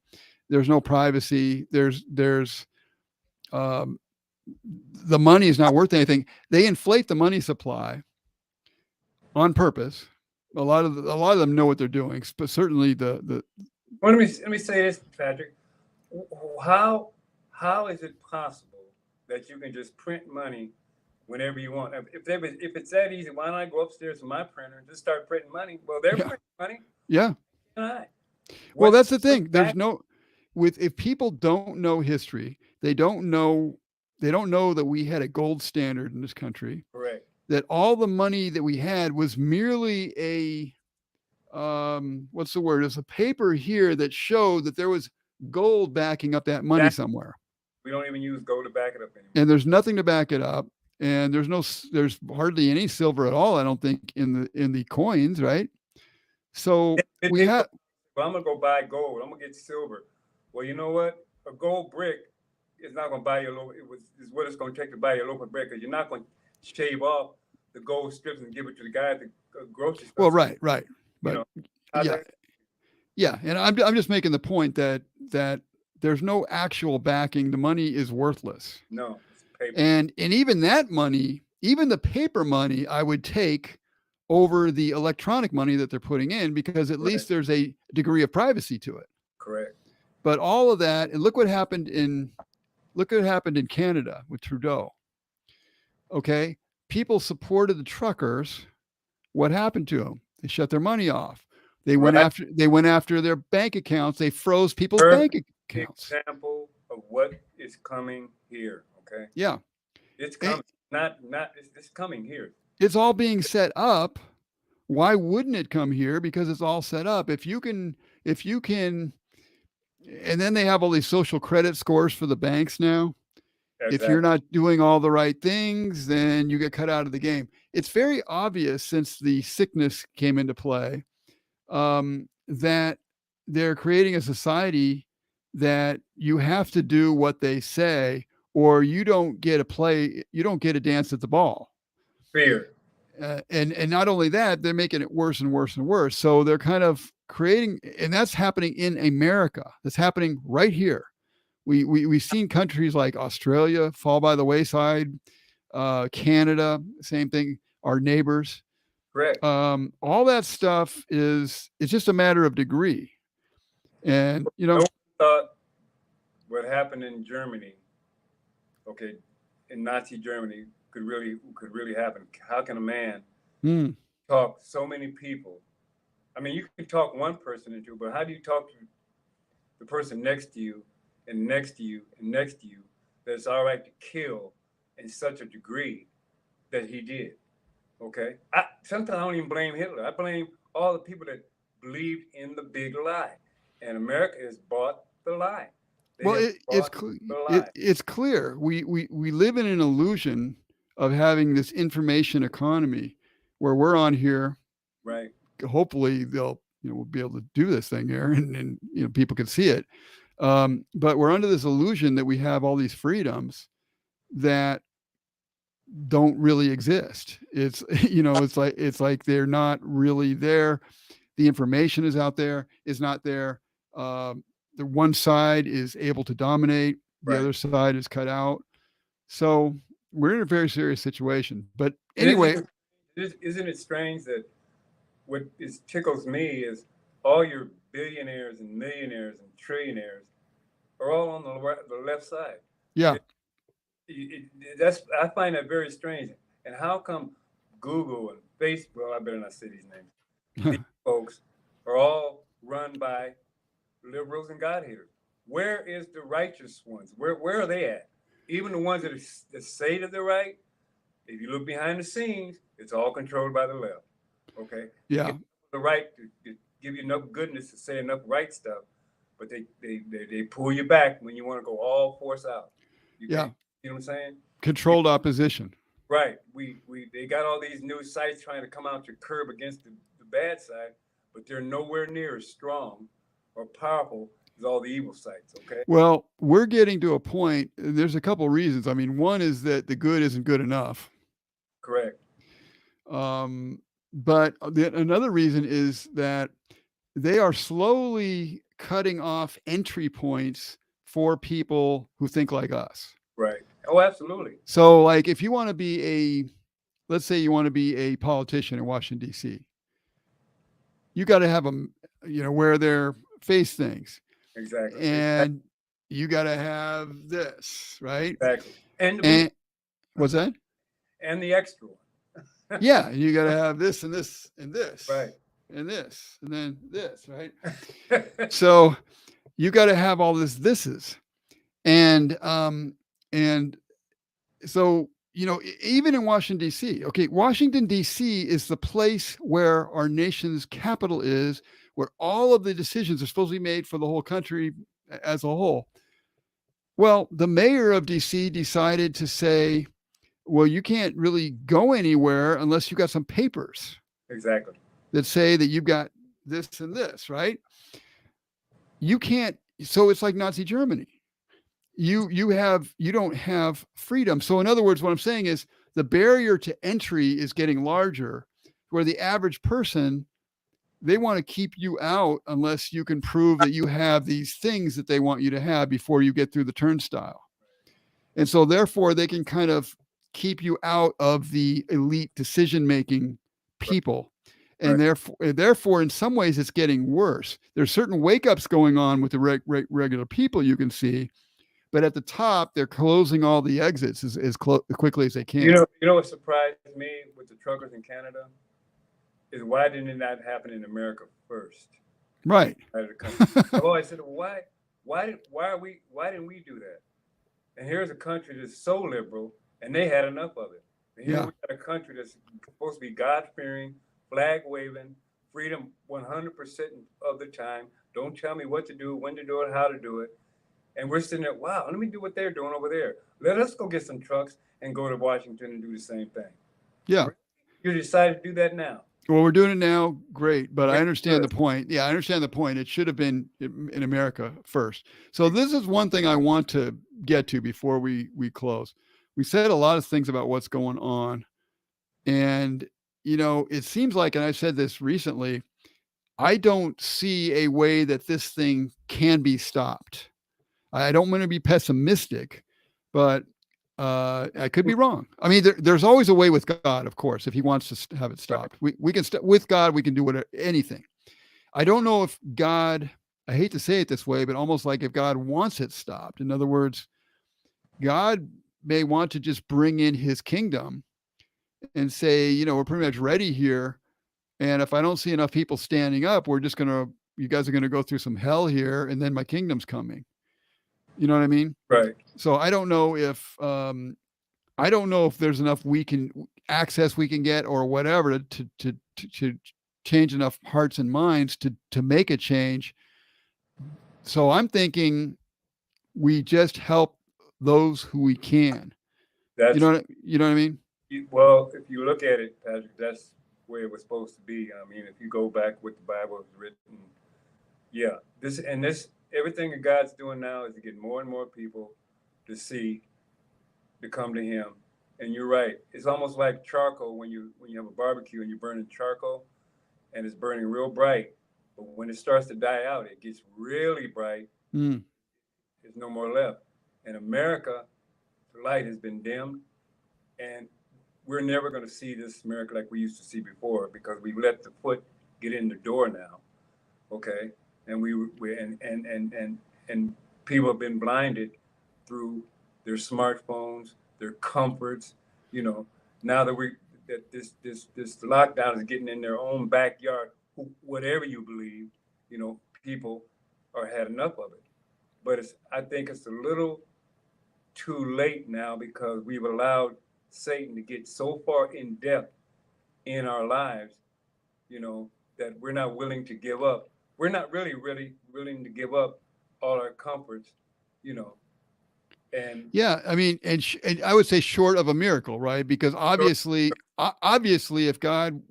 Speaker 1: There's no privacy. There's the money is not worth anything. They inflate the money supply on purpose. A lot of them know what they're doing, but certainly the.
Speaker 2: Well, let me say this, Patrick. How is it possible that you can just print money whenever you want? If it's that easy, why don't I go upstairs to my printer and just start printing money? Well, they're printing money.
Speaker 1: Yeah. Well, that's the thing. There's if people don't know history, they don't know that we had a gold standard in this country.
Speaker 2: Correct.
Speaker 1: That all the money that we had was merely a, what's the word? It's a paper here that showed that there was gold backing up that money somewhere.
Speaker 2: We don't even use gold to back it up anymore.
Speaker 1: And there's nothing to back it up. And there's hardly any silver at all, I don't think, in the coins, right? So
Speaker 2: I'm gonna go buy gold. I'm gonna get silver. Well, you know what? A gold brick is not gonna buy you is what it's gonna take to buy your local brick, because you're not gonna shave off the gold strips and give it to the guy at the grocery store.
Speaker 1: Well, right. But yeah. And I'm just making the point that there's no actual backing. The money is worthless.
Speaker 2: No, it's paper.
Speaker 1: And even that money, even the paper money, I would take over the electronic money that they're putting in, because at least there's a degree of privacy to it.
Speaker 2: Correct.
Speaker 1: But all of that, and look what happened in Canada with Trudeau. Okay. People supported the truckers. What happened to them? They shut their money off. They went after their bank accounts. They froze people's bank accounts.
Speaker 2: Example of what is coming here. Okay.
Speaker 1: Yeah.
Speaker 2: It's coming. It's coming here.
Speaker 1: It's all being set up. Why wouldn't it come here? Because it's all set up. If you can, and then they have all these social credit scores for the banks now. Exactly. If you're not doing all the right things, then you get cut out of the game. It's very obvious, since the sickness came into play, that they're creating a society that you have to do what they say, or you don't get a play, you don't get a dance at the ball.
Speaker 2: Fear.
Speaker 1: And not only that, they're making it worse and worse and worse. So they're kind of creating, and that's happening in America. That's happening right here. We've seen countries like Australia fall by the wayside, Canada, same thing, our neighbors.
Speaker 2: Correct.
Speaker 1: All that stuff it's just a matter of degree. And, you know,
Speaker 2: No one thought what happened in Germany, okay, in Nazi Germany could really happen. How can a man talk so many people? I mean, you can talk one person into, but how do you talk to the person next to you and next to you and next to you that it's all right to kill in such a degree that he did? Okay. Sometimes I don't even blame Hitler. I blame all the people that believed in the big lie. And America has bought the lie.
Speaker 1: It's clear. We live in an illusion of having this information economy where we're on here.
Speaker 2: Right.
Speaker 1: Hopefully we'll be able to do this thing here and people can see it. But we're under this illusion that we have all these freedoms that don't really exist. It's it's like they're not really there. The information is out there, is not there. The one side is able to dominate, the other side is cut out. So we're in a very serious situation. But anyway,
Speaker 2: isn't it strange that what tickles me is all your billionaires and millionaires and trillionaires are all on the left side?
Speaker 1: Yeah.
Speaker 2: I find that very strange. And how come Google and Facebook, well, I better not say these names, these folks are all run by liberals and God haters? Where is the righteous ones? Where are they at? Even the ones that say that they're right, if you look behind the scenes, it's all controlled by the left. Okay?
Speaker 1: Yeah.
Speaker 2: The right to give you enough goodness to say enough right stuff, but they pull you back when you want to go all force out. You know what I'm saying?
Speaker 1: Controlled opposition.
Speaker 2: Right. They got all these new sites trying to come out to curb against the bad side, but they're nowhere near as strong or powerful as all the evil sites. Okay.
Speaker 1: Well, we're getting to a point. There's a couple of reasons. I mean, one is that the good isn't good enough.
Speaker 2: Correct.
Speaker 1: But another reason is that they are slowly cutting off entry points for people who think like us.
Speaker 2: Right. Oh, absolutely.
Speaker 1: So, like, if you want to be let's say you want to be a politician in Washington, D.C., you got to have them, wear their face things.
Speaker 2: Exactly.
Speaker 1: And you got to have this, right?
Speaker 2: Exactly.
Speaker 1: And what's that?
Speaker 2: And the extra one.
Speaker 1: Yeah. You got to have this and this and this.
Speaker 2: Right.
Speaker 1: And this and then this, right? So you got to have all thises. And so, even in Washington, D.C., okay, Washington, D.C. is the place where our nation's capital is, where all of the decisions are supposed to be made for the whole country as a whole. Well, the mayor of D.C. decided to say, well, you can't really go anywhere unless you got some papers.
Speaker 2: Exactly.
Speaker 1: That say that you've got this and this, right? You can't. So it's like Nazi Germany. You don't have freedom. So in other words, what I'm saying is the barrier to entry is getting larger, where the average person, they want to keep you out unless you can prove that you have these things that they want you to have before you get through the turnstile. And so therefore they can kind of keep you out of the elite decision-making people. And therefore, in some ways, it's getting worse. There's certain wake-ups going on with the regular people you can see, but at the top, they're closing all the exits as quickly as they can.
Speaker 2: You know what surprised me with the truckers in Canada is why didn't it not happen in America first?
Speaker 1: Right.
Speaker 2: I've always said, well, why didn't we do that? And here's a country that's so liberal, and they had enough of it. And here we got a country that's supposed to be God-fearing, flag-waving, freedom 100% of the time. Don't tell me what to do, when to do it, how to do it. And we're sitting there, wow, let me do what they're doing over there. Let us go get some trucks and go to Washington and do the same thing.
Speaker 1: Yeah.
Speaker 2: You decided to do that now.
Speaker 1: Well, we're doing it now. Great. But I
Speaker 2: Great.
Speaker 1: understand the
Speaker 2: Good.
Speaker 1: point. Yeah, I understand the point. It should have been in America first. So this is one thing I want to get to before we close. We said a lot of things about what's going on. And, it seems like, and I've said this recently, I don't see a way that this thing can be stopped. I don't want to be pessimistic, but I could be wrong. I mean, there's always a way with God, of course, if he wants to have it stopped. We can, with God, we can do whatever, anything. I don't know if God, I hate to say it this way, but almost like if God wants it stopped. In other words, God may want to just bring in his kingdom and say, we're pretty much ready here. And if I don't see enough people standing up, you guys are going to go through some hell here. And then my kingdom's coming. You know what I mean?
Speaker 2: Right.
Speaker 1: So I don't know if there's enough we can get or whatever to change enough hearts and minds to make a change. So I'm thinking we just help those who we can.
Speaker 2: That's,
Speaker 1: you know what I mean?
Speaker 2: Well, if you look at it, Patrick, that's where it was supposed to be. I mean, if you go back with the Bible is written, everything that God's doing now is to get more and more people to come to him. And you're right. It's almost like charcoal when you have a barbecue and you're burning charcoal and it's burning real bright. But when it starts to die out, it gets really bright. There's no more left. In America, the light has been dimmed, and we're never going to see this America like we used to see before because we let the foot get in the door now. Okay, and and people have been blinded through their smartphones, their comforts. Now that this lockdown is getting in their own backyard, whatever you believe, people are had enough of it. But I think it's a little too late now because we've allowed Satan to get so far in depth in our lives, that we're not willing to give up. We're not really willing to give up all our comforts, and
Speaker 1: yeah, I mean, and I would say short of a miracle, right? Because obviously, if God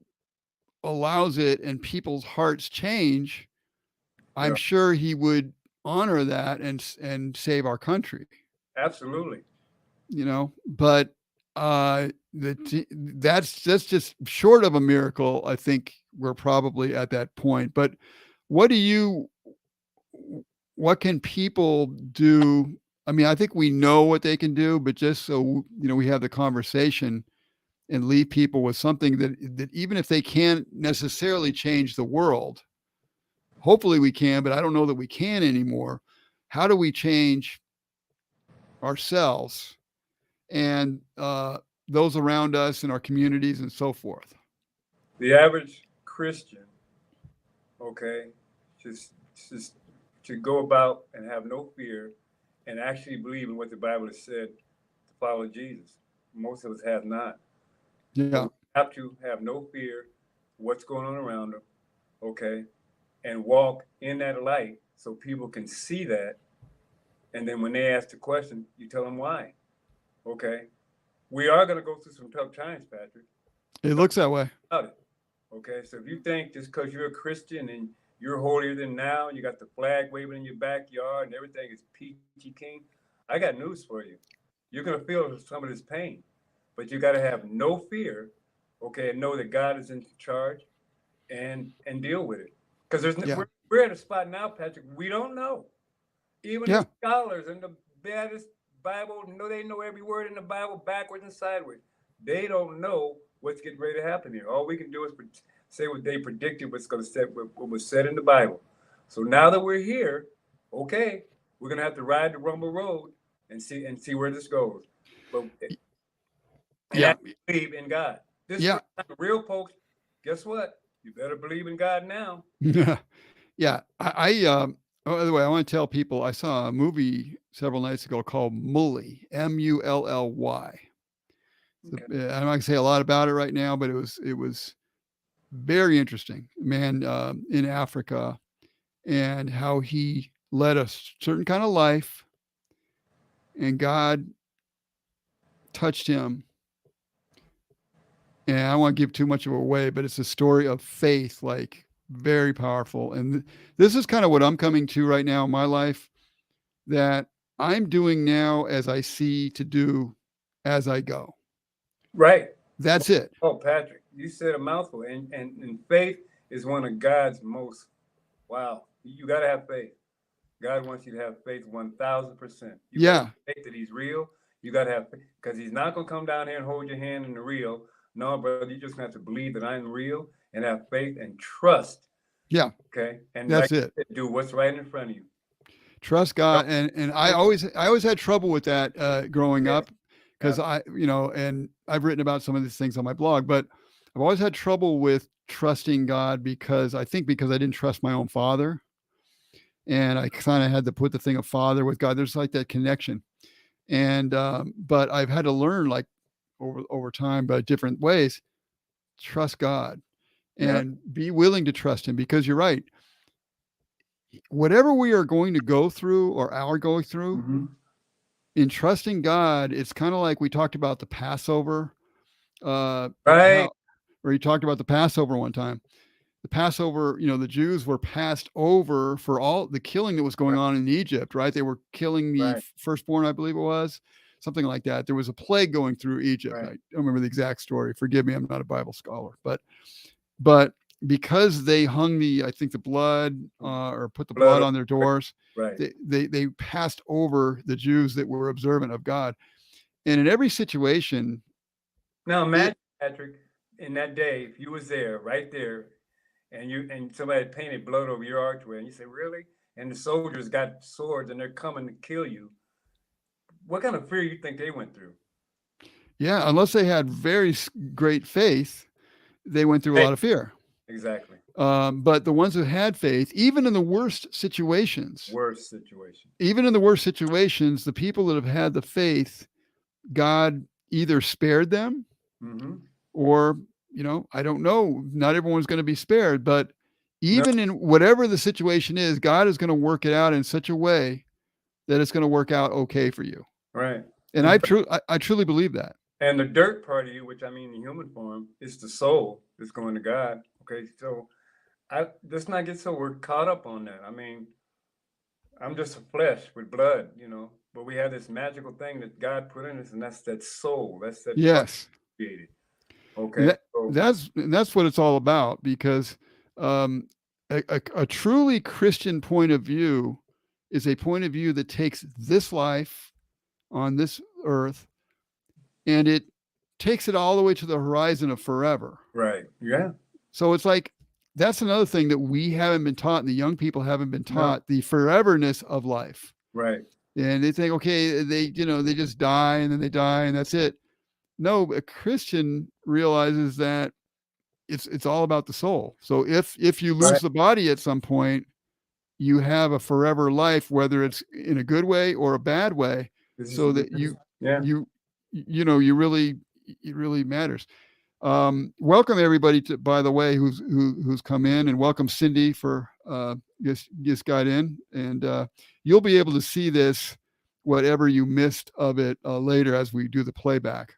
Speaker 1: allows it and people's hearts change, I'm sure he would honor that and save our country.
Speaker 2: Absolutely.
Speaker 1: But that's just short of a miracle. I think we're probably at that point. But what can people do? I mean, I think we know what they can do, but just so we have the conversation and leave people with something that even if they can't necessarily change the world, hopefully we can, but I don't know that we can anymore. How do we change ourselves and those around us in our communities and so forth?
Speaker 2: The average Christian, okay, just to go about and have no fear and actually believe in what the Bible has said to follow Jesus. Most of us have not.
Speaker 1: Yeah.
Speaker 2: So we have to have no fear what's going on around them, okay, and walk in that light so people can see that. And then when they ask the question, you tell them why. Okay. We are going to go through some tough times, Patrick.
Speaker 1: It looks that way.
Speaker 2: Okay. So if you think just because you're a Christian and you're holier than now, you got the flag waving in your backyard and everything is peachy keen, I got news for you. You're going to feel some of this pain, but you got to have no fear, okay, and know that God is in charge and deal with it. Because we're at a spot now, Patrick, we don't know. Even the scholars and the baddest Bible, they know every word in the Bible backwards and sideways. They don't know what's getting ready to happen here. All we can do is say what they predicted what was said in the Bible. So now that we're here, okay, we're gonna have to ride the rumble road and see where this goes. But I believe in God. This is real folks. Guess what? You better believe in God now.
Speaker 1: Yeah. By the way, I want to tell people I saw a movie several nights ago called Mully, Mully. Okay. I'm not gonna say a lot about it right now, but it was very interesting. Man in Africa and how he led a certain kind of life, and God touched him And I don't want to give too much of it away, but it's a story of faith, like very powerful. And this is kind of what I'm coming to right now in my life, that I'm doing now as I see to do as I go.
Speaker 2: Right.
Speaker 1: That's it.
Speaker 2: Oh, Patrick, you said a mouthful. And faith is one of God's most, wow, you got to have faith. God wants you to have faith 1,000%. You
Speaker 1: Yeah.
Speaker 2: got to have faith that he's real. You got to have faith, because he's not going to come down here and hold your hand in the real. No, brother, you just have to believe that I'm real and have faith and trust.
Speaker 1: Yeah.
Speaker 2: Okay. And
Speaker 1: That's
Speaker 2: like
Speaker 1: it.
Speaker 2: said, do what's right in front of you.
Speaker 1: Trust God. And I always had trouble with that growing up, because and I've written about some of these things on my blog, but I've always had trouble with trusting God because I didn't trust my own father. And I kind of had to put the thing of father with God. There's like that connection. And, but I've had to learn, like over time, but different ways, trust God and be willing to trust him, because you're right. Whatever we are going to go through or are going through, in trusting God, it's kind of like we talked about the Passover,
Speaker 2: Right.
Speaker 1: or you talked about the Passover one time. The Passover, the Jews were passed over for all the killing that was going on in Egypt, right? They were killing the firstborn, I believe it was, something like that. There was a plague going through Egypt. I don't remember the exact story. Forgive me, I'm not a Bible scholar, but because they hung the blood or put the blood on their doors, they passed over the Jews that were observant of God. And in every situation.
Speaker 2: Now imagine, Patrick, in that day, if you was there, right there, and somebody painted blood over your archway, and you say, really? And the soldiers got swords and they're coming to kill you. What kind of fear you think they went through?
Speaker 1: Yeah, unless they had very great faith, they went through a lot of fear.
Speaker 2: Exactly.
Speaker 1: But the ones who had faith, even in the worst situations, even in the worst situations, the people that have had the faith, God either spared them or, I don't know, not everyone's going to be spared, but even in whatever the situation is, God is going to work it out in such a way that it's going to work out okay for you.
Speaker 2: Right.
Speaker 1: And I truly believe that.
Speaker 2: And the dirt part of you, which I mean in human form, is the soul that's going to God. Okay. So let's not get so we're caught up on that. I mean, I'm just a flesh with blood, but we have this magical thing that God put in us, and that's that soul. That's that created. Okay.
Speaker 1: That's what it's all about, because a truly Christian point of view is a point of view that takes this life on this earth and it takes it all the way to the horizon of forever.
Speaker 2: Right. Yeah.
Speaker 1: So it's like, that's another thing that we haven't been taught, and the young people haven't been taught, the foreverness of life.
Speaker 2: Right.
Speaker 1: And they think, okay, they just die and then they die and that's it. No, a Christian realizes that it's all about the soul. So if you lose the body at some point, you have a forever life, whether it's in a good way or a bad way, so that it really matters. Welcome everybody by the way, who's come in, and welcome Cindy for just got in, and you'll be able to see this, whatever you missed of it, later as we do the playback.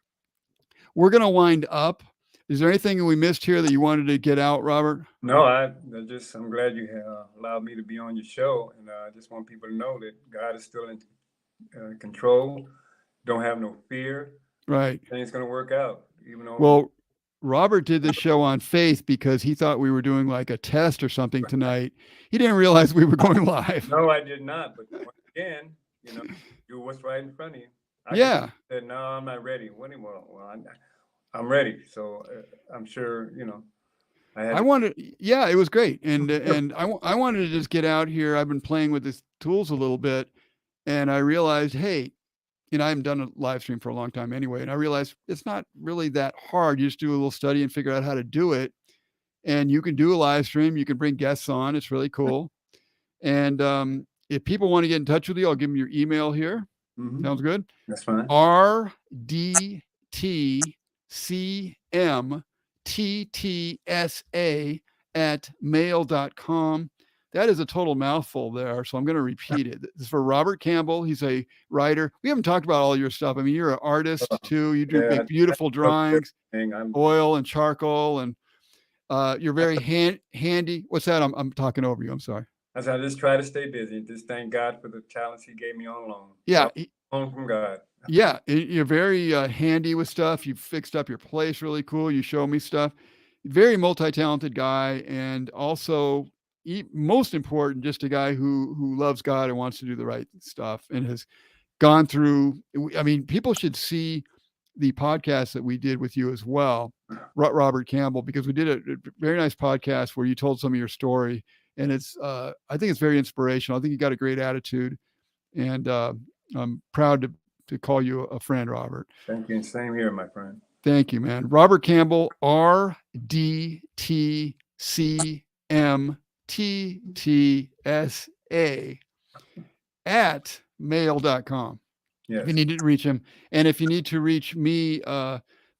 Speaker 1: We're going to wind up. Is there anything we missed here that you wanted to get out, Robert?
Speaker 2: No, I'm glad you allowed me to be on your show, and I just want people to know that God is still in control. Don't have no fear.
Speaker 1: Right.
Speaker 2: Things going to work out, even though.
Speaker 1: Well, Robert did this show on faith because he thought we were doing like a test or something tonight. He didn't realize we were going live.
Speaker 2: No, I did not. But once again, do what's right in front of you. I said, no, I'm not ready. Well, I'm ready. So I'm sure,
Speaker 1: it was great. And I wanted to just get out here. I've been playing with these tools a little bit, and I realized, hey, I haven't done a live stream for a long time anyway. And I realized it's not really that hard. You just do a little study and figure out how to do it. And you can do a live stream. You can bring guests on. It's really cool. And if people want to get in touch with you, I'll give them your email here. Sounds good?
Speaker 2: That's fine.
Speaker 1: rdtcmttsa@mail.com. That is a total mouthful there. So I'm going to repeat it. This is for Robert Campbell. He's a writer. We haven't talked about all your stuff. I mean, you're an artist too. You do make beautiful drawings, oil and charcoal, and you're very handy. What's that? I'm talking over you. I'm sorry.
Speaker 2: I said, I just try to stay busy. Just thank God for the talents he gave me on loan.
Speaker 1: Yeah.
Speaker 2: Loan from God.
Speaker 1: Yeah. You're very handy with stuff. You fixed up your place really cool. You show me stuff. Very multi-talented guy. And also, most important, just a guy who loves God and wants to do the right stuff and has gone through. I mean, people should see the podcast that we did with you as well, Robert Campbell, because we did a very nice podcast where you told some of your story, and it's I think it's very inspirational. I think you got a great attitude, and I'm proud to call you a friend, Robert.
Speaker 2: Thank you, and same here, my friend.
Speaker 1: Thank you, man. Robert Campbell, RDTCMTTSA at mail.com.
Speaker 2: Yes.
Speaker 1: If you need to reach him. And if you need to reach me,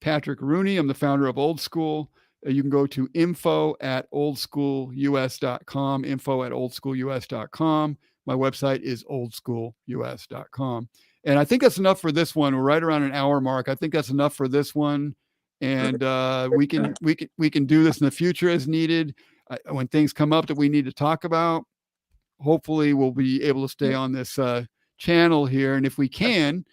Speaker 1: Patrick Rooney, I'm the founder of Old School. You can go to info@oldschoolus.com, info@oldschoolus.com. My website is oldschoolus.com. And I think that's enough for this one. We're right around an hour mark. I think that's enough for this one. And we can do this in the future as needed. When things come up that we need to talk about, hopefully we'll be able to stay on this channel here. And if we can,